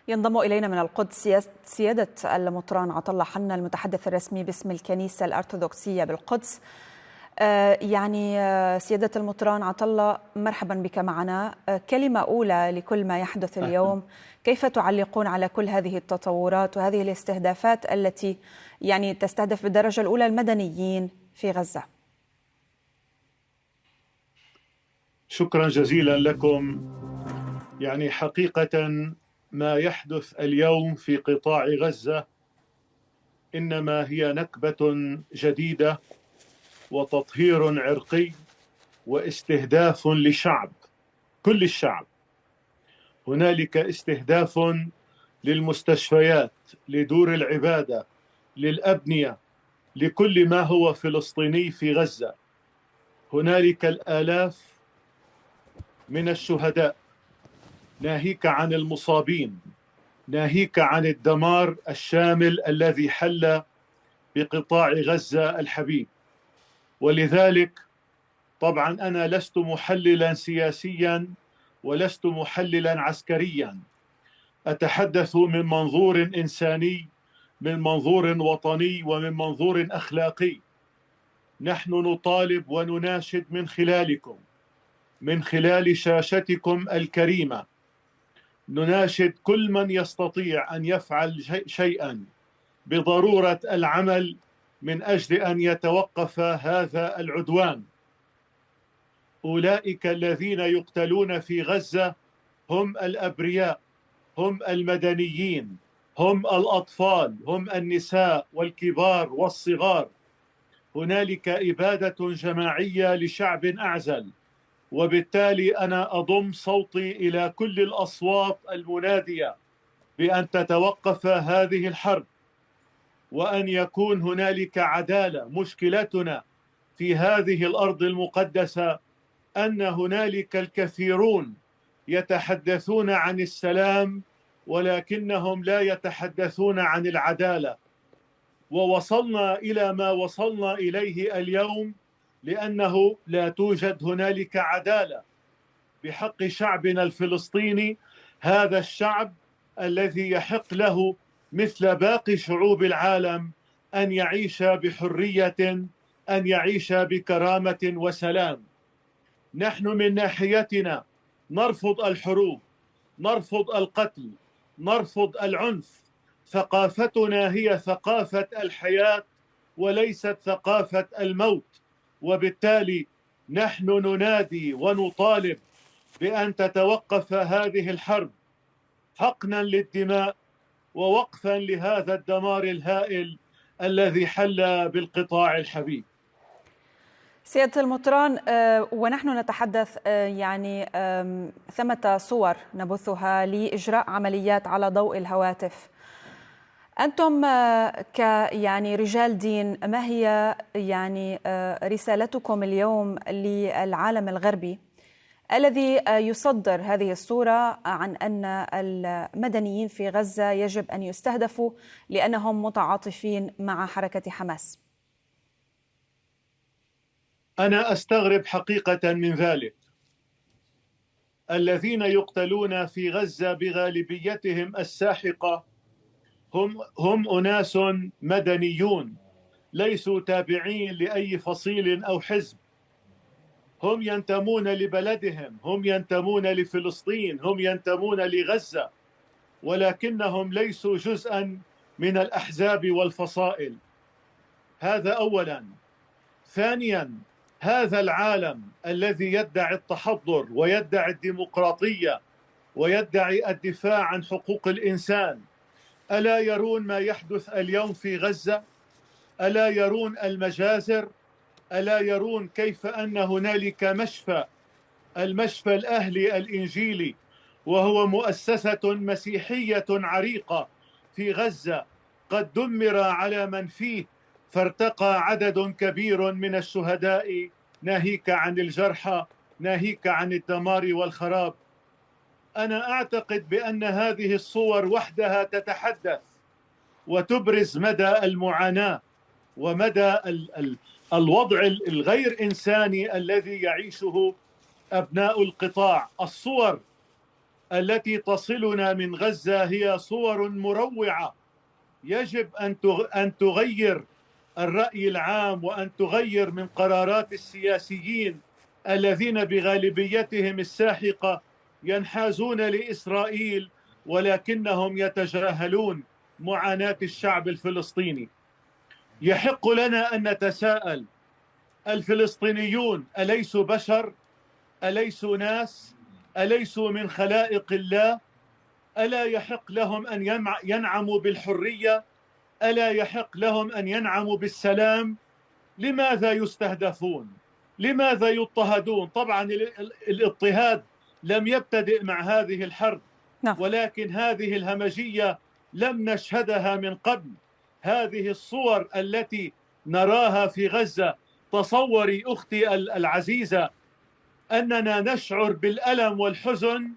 ينضم إلينا من القدس سيادة المطران عطلة حنا المتحدث الرسمي باسم الكنيسة الأرثوذكسية بالقدس. سيادة المطران عطلة، مرحبا بك معنا. كلمة أولى لكل ما يحدث اليوم، كيف تعلقون على كل هذه التطورات وهذه الاستهدافات التي تستهدف بالدرجة الأولى المدنيين في غزة؟ شكرا جزيلا لكم. حقيقة ما يحدث اليوم في قطاع غزة إنما هي نكبة جديدة وتطهير عرقي واستهداف لشعب، كل الشعب. هنالك استهداف للمستشفيات، لدور العبادة، للأبنية، لكل ما هو فلسطيني في غزة. هنالك الآلاف من الشهداء، ناهيك عن المصابين، ناهيك عن الدمار الشامل الذي حل بقطاع غزة الحبيب. ولذلك طبعا أنا لست محللا سياسيا ولست محللا عسكريا، أتحدث من منظور إنساني، من منظور وطني، ومن منظور أخلاقي. نحن نطالب ونناشد من خلالكم، من خلال شاشتكم الكريمة، نناشد كل من يستطيع أن يفعل شيئا بضرورة العمل من أجل أن يتوقف هذا العدوان. أولئك الذين يقتلون في غزة هم الأبرياء، هم المدنيين، هم الأطفال، هم النساء والكبار والصغار. هنالك إبادة جماعية لشعب أعزل، وبالتالي أنا أضم صوتي إلى كل الأصوات المنادية بأن تتوقف هذه الحرب وأن يكون هنالك عدالة. مشكلتنا في هذه الأرض المقدسة أن هنالك الكثيرون يتحدثون عن السلام ولكنهم لا يتحدثون عن العدالة، ووصلنا إلى ما وصلنا إليه اليوم لأنه لا توجد هنالك عدالة بحق شعبنا الفلسطيني، هذا الشعب الذي يحق له مثل باقي شعوب العالم أن يعيش بحرية، أن يعيش بكرامة وسلام. نحن من ناحيتنا نرفض الحروب، نرفض القتل، نرفض العنف. ثقافتنا هي ثقافة الحياة وليست ثقافة الموت، وبالتالي نحن ننادي ونطالب بأن تتوقف هذه الحرب حقنا للدماء ووقفا لهذا الدمار الهائل الذي حل بالقطاع الحبيب. سيادة المطران، ونحن نتحدث ثمة صور نبثها لإجراء عمليات على ضوء الهواتف. أنتم رجال دين، ما هي رسالتكم اليوم للعالم الغربي الذي يصدر هذه الصورة عن أن المدنيين في غزة يجب أن يستهدفوا لأنهم متعاطفين مع حركة حماس؟ أنا أستغرب حقيقة من ذلك. الذين يقتلون في غزة بغالبيتهم الساحقة هم أناس مدنيون، ليسوا تابعين لأي فصيل أو حزب. هم ينتمون لبلدهم، هم ينتمون لفلسطين، هم ينتمون لغزة، ولكنهم ليسوا جزءا من الأحزاب والفصائل. هذا أولا. ثانيا، هذا العالم الذي يدعي التحضر ويدعي الديمقراطية ويدعي الدفاع عن حقوق الإنسان، ألا يرون ما يحدث اليوم في غزة؟ ألا يرون المجازر؟ ألا يرون كيف أن هنالك المشفى الأهلي الإنجيلي، وهو مؤسسة مسيحية عريقة في غزة، قد دمر على من فيه، فارتقى عدد كبير من الشهداء، ناهيك عن الجرحى، ناهيك عن الدمار والخراب. أنا أعتقد بأن هذه الصور وحدها تتحدث وتبرز مدى المعاناة ومدى الوضع الغير إنساني الذي يعيشه أبناء القطاع. الصور التي تصلنا من غزة هي صور مروعة. يجب أن تغير الرأي العام وأن تغير من قرارات السياسيين الذين بغالبيتهم الساحقة ينحازون لإسرائيل ولكنهم يتجاهلون معاناة الشعب الفلسطيني. يحق لنا أن نتساءل: الفلسطينيون أليسوا بشر؟ أليسوا ناس؟ أليسوا من خلائق الله؟ ألا يحق لهم أن ينعموا بالحرية؟ ألا يحق لهم أن ينعموا بالسلام؟ لماذا يستهدفون؟ لماذا يضطهدون؟ طبعا الاضطهاد لم يبتدئ مع هذه الحرب، ولكن هذه الهمجية لم نشهدها من قبل. هذه الصور التي نراها في غزة، تصوري أختي العزيزة أننا نشعر بالألم والحزن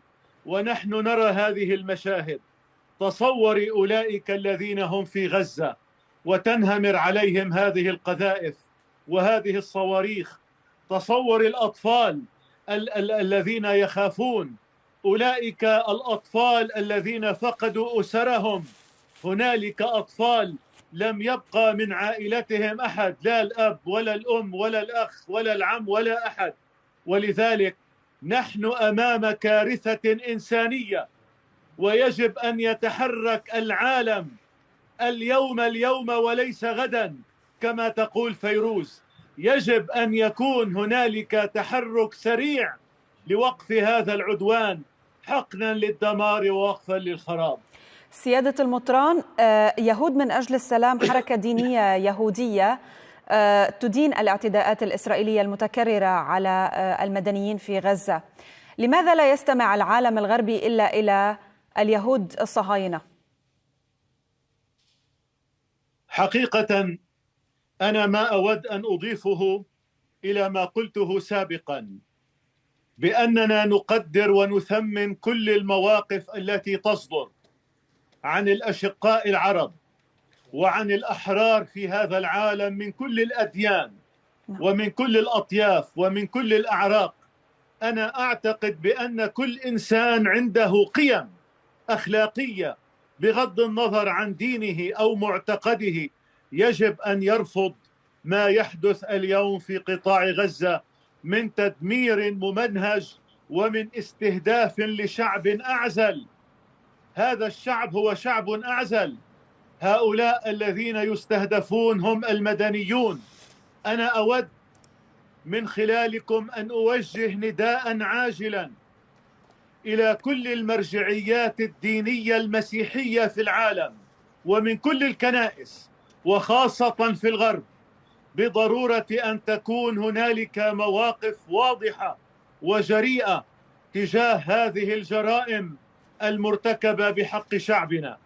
ونحن نرى هذه المشاهد. تصوري أولئك الذين هم في غزة وتنهمر عليهم هذه القذائف وهذه الصواريخ. تصور الأطفال الذين يخافون، أولئك الأطفال الذين فقدوا أسرهم. هنالك أطفال لم يبقى من عائلتهم أحد، لا الأب ولا الأم ولا الأخ ولا العم ولا أحد. ولذلك نحن أمام كارثة إنسانية، ويجب أن يتحرك العالم اليوم وليس غدا كما تقول فيروز. يجب أن يكون هنالك تحرك سريع لوقف هذا العدوان، حقنا للدمار ووقفا للخراب. سيادة المطران، يهود من أجل السلام، حركة دينية يهودية تدين الاعتداءات الإسرائيلية المتكررة على المدنيين في غزة. لماذا لا يستمع العالم الغربي إلا إلى اليهود الصهاينة؟ حقيقة أنا ما أود أن أضيفه إلى ما قلته سابقا، بأننا نقدر ونثمن كل المواقف التي تصدر عن الأشقاء العرب وعن الأحرار في هذا العالم من كل الأديان ومن كل الأطياف ومن كل الأعراق. أنا أعتقد بأن كل إنسان عنده قيم أخلاقية بغض النظر عن دينه أو معتقده. يجب أن يرفض ما يحدث اليوم في قطاع غزة من تدمير ممنهج ومن استهداف لشعب أعزل. هذا الشعب هو شعب أعزل. هؤلاء الذين يستهدفون هم المدنيون. أنا أود من خلالكم أن أوجه نداء عاجلا إلى كل المرجعيات الدينية المسيحية في العالم ومن كل الكنائس وخاصة في الغرب، بضرورة أن تكون هنالك مواقف واضحة وجريئة تجاه هذه الجرائم المرتكبة بحق شعبنا.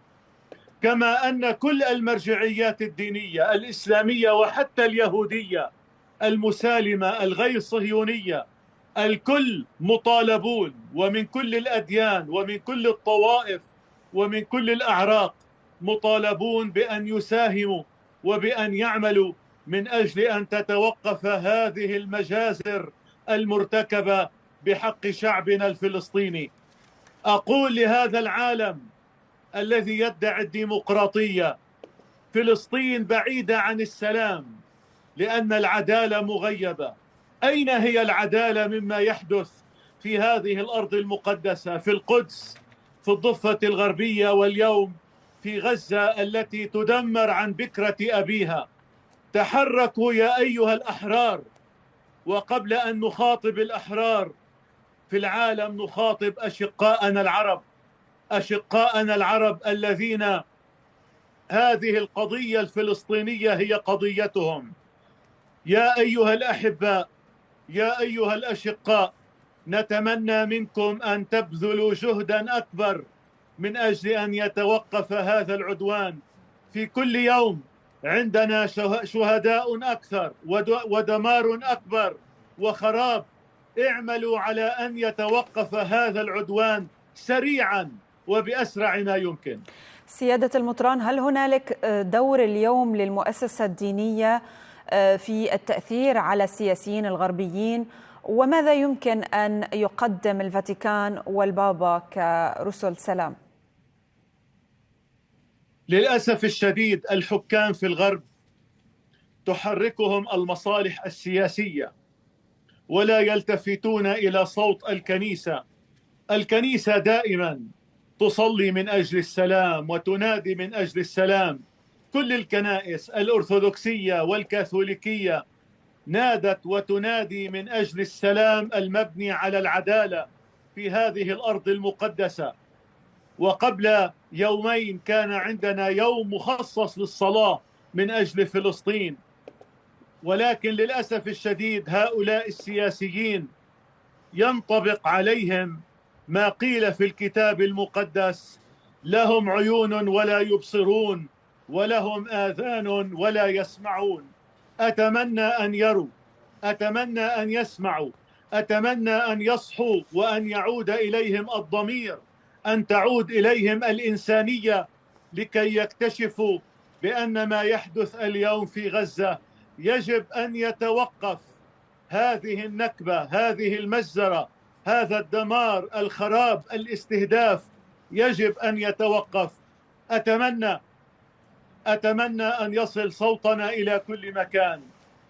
كما أن كل المرجعيات الدينية الإسلامية وحتى اليهودية المسالمة الغير صهيونية، الكل مطالبون، ومن كل الأديان ومن كل الطوائف ومن كل الأعراق مطالبون بأن يساهموا وبأن يعملوا من أجل أن تتوقف هذه المجازر المرتكبة بحق شعبنا الفلسطيني. أقول لهذا العالم الذي يدعي الديمقراطية: فلسطين بعيدة عن السلام لأن العدالة مغيبة. أين هي العدالة مما يحدث في هذه الأرض المقدسة، في القدس، في الضفة الغربية، واليوم في غزة التي تدمر عن بكرة أبيها؟ تحركوا يا أيها الأحرار. وقبل أن نخاطب الأحرار في العالم نخاطب أشقاءنا العرب، أشقاءنا العرب الذين هذه القضية الفلسطينية هي قضيتهم. يا أيها الأحباء، يا أيها الأشقاء، نتمنى منكم أن تبذلوا جهدا أكبر من أجل أن يتوقف هذا العدوان. في كل يوم عندنا شهداء أكثر ودمار أكبر وخراب. اعملوا على أن يتوقف هذا العدوان سريعا وبأسرع ما يمكن. سيادة المطران، هل هنالك دور اليوم للمؤسسة الدينية في التأثير على السياسيين الغربيين وماذا يمكن أن يقدم الفاتيكان والبابا كرسل سلام؟ للأسف الشديد الحكام في الغرب تحركهم المصالح السياسية ولا يلتفتون إلى صوت الكنيسة. الكنيسة دائما تصلي من أجل السلام وتنادي من أجل السلام. كل الكنائس الأرثوذكسية والكاثوليكية نادت وتنادي من أجل السلام المبني على العدالة في هذه الأرض المقدسة. وقبل يومين كان عندنا يوم مخصص للصلاة من أجل فلسطين، ولكن للأسف الشديد هؤلاء السياسيين ينطبق عليهم ما قيل في الكتاب المقدس: لهم عيون ولا يبصرون ولهم آذان ولا يسمعون. أتمنى أن يروا، أتمنى أن يسمعوا، أتمنى أن يصحوا وأن يعود إليهم الضمير، أن تعود إليهم الإنسانية، لكي يكتشفوا بأن ما يحدث اليوم في غزة يجب أن يتوقف. هذه النكبة، هذه المجزرة، هذا الدمار، الخراب، الاستهداف يجب أن يتوقف. أتمنى أن يصل صوتنا إلى كل مكان،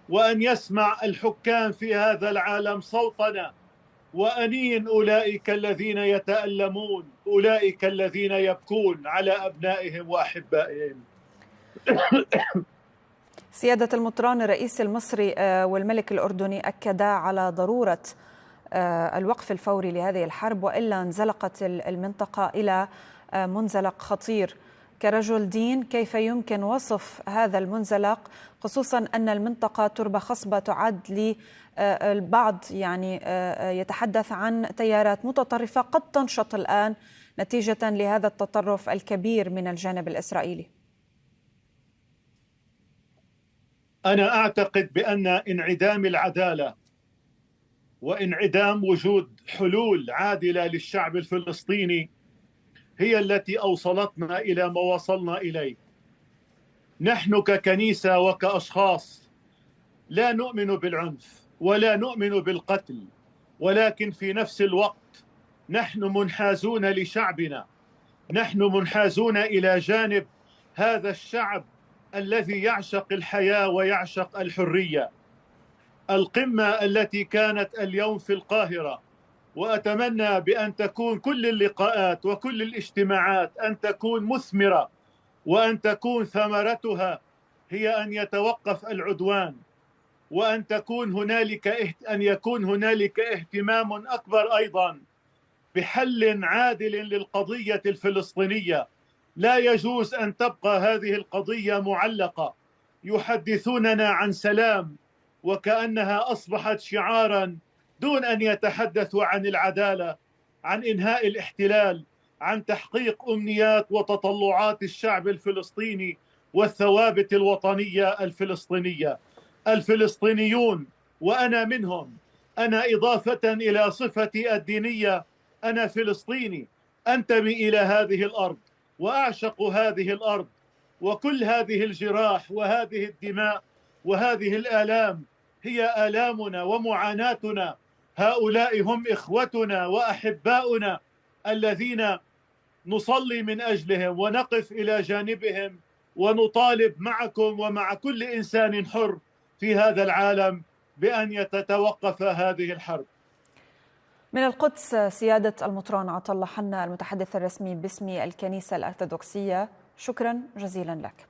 وأن يسمع الحكام في هذا العالم صوتنا، وأنين أولئك الذين يتألمون، أولئك الذين يبكون على أبنائهم وأحبائهم. سيادة المطران، الرئيس المصري والملك الأردني أكدا على ضرورة الوقف الفوري لهذه الحرب، وإلا انزلقت المنطقة إلى منزلق خطير. كرجل دين، كيف يمكن وصف هذا المنزلق، خصوصا أن المنطقة تربة خصبة تعد للبعض يعني يتحدث عن تيارات متطرفة قد تنشط الآن نتيجة لهذا التطرف الكبير من الجانب الإسرائيلي؟ أنا أعتقد بأن انعدام العدالة وانعدام وجود حلول عادلة للشعب الفلسطيني هي التي أوصلتنا إلى ما وصلنا إليه. نحن ككنيسة وكأشخاص لا نؤمن بالعنف ولا نؤمن بالقتل، ولكن في نفس الوقت نحن منحازون لشعبنا، نحن منحازون إلى جانب هذا الشعب الذي يعشق الحياة ويعشق الحرية. القمة التي كانت اليوم في القاهرة، وأتمنى بأن تكون كل اللقاءات وكل الاجتماعات أن تكون مثمرة، وأن تكون ثمرتها هي أن يتوقف العدوان، وأن يكون هنالك اهتمام أكبر أيضا بحل عادل للقضية الفلسطينية. لا يجوز أن تبقى هذه القضية معلقة. يحدثوننا عن سلام وكأنها أصبحت شعارا دون أن يتحدثوا عن العدالة، عن إنهاء الاحتلال، عن تحقيق أمنيات وتطلعات الشعب الفلسطيني والثوابت الوطنية الفلسطينية. الفلسطينيون وأنا منهم، أنا إضافة إلى صفتي الدينية أنا فلسطيني، أنتمي إلى هذه الأرض وأعشق هذه الأرض، وكل هذه الجراح وهذه الدماء وهذه الآلام هي آلامنا ومعاناتنا. هؤلاء هم إخوتنا وأحباؤنا الذين نصلي من أجلهم ونقف إلى جانبهم، ونطالب معكم ومع كل إنسان حر في هذا العالم بأن تتوقف هذه الحرب. من القدس، سيادة المطران عطلة حنا، المتحدث الرسمي باسم الكنيسة الأرثوذكسية، شكرا جزيلا لك.